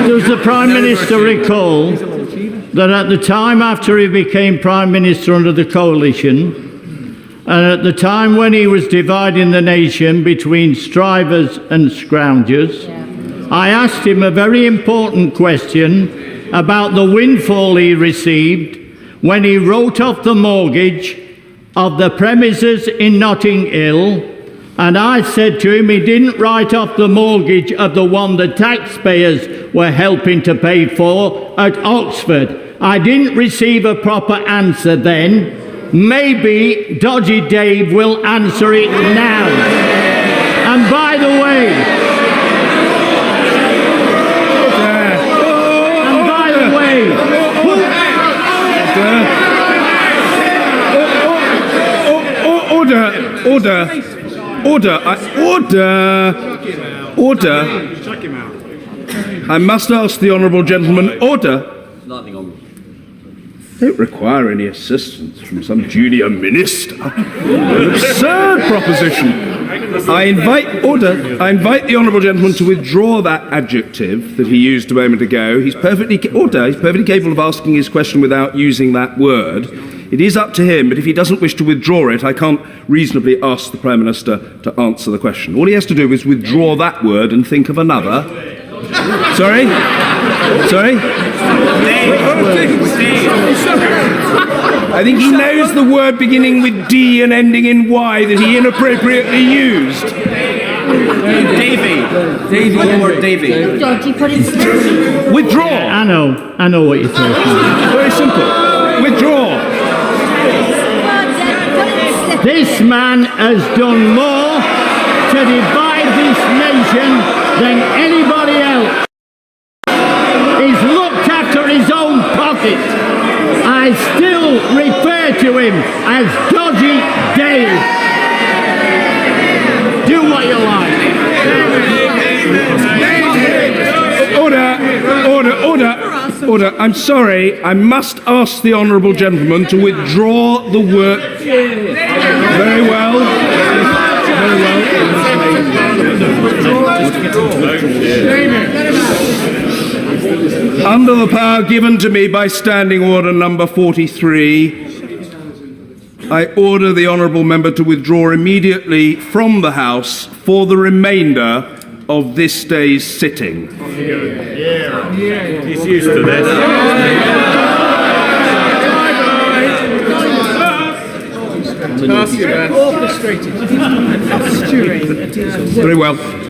Does the Prime Minister recall that at the time after he became Prime Minister under the coalition, and at the time when he was dividing the nation between strivers and scroungers, I asked him a very important question about the windfall he received when he wrote off the mortgage of the premises in Notting Hill, and I said to him he didn't write off the mortgage of the one the taxpayers were helping to pay for at Oxford. I didn't receive a proper answer then. Maybe Dodgy Dave will answer it now. And by the way, Order. I must ask the honourable gentleman, order. Don't require any assistance from some junior minister. An absurd proposition. I invite the honourable gentleman to withdraw that adjective that he used a moment ago. He's perfectly capable of asking his question without using that word. It is up to him, but if he doesn't wish to withdraw it, I can't reasonably ask the Prime Minister to answer the question. All he has to do is withdraw that word and think of another. Sorry? I think he knows the word beginning with D and ending in Y that he inappropriately used. Davy. Dodgy, put it through. Withdraw. I know what you're talking about. Very simple. Withdraw. This man has done more to divide this nation than anybody else. He's looked after his own pocket. I still refer to him as Dodgy Dave. Do what you like. Order. I'm sorry. I must ask the honourable gentleman to withdraw the word. Very well. Under the power given to me by Standing Order number 43, I order the honourable member to withdraw immediately from the House for the remainder of this day's sitting. He's used to this. Very well.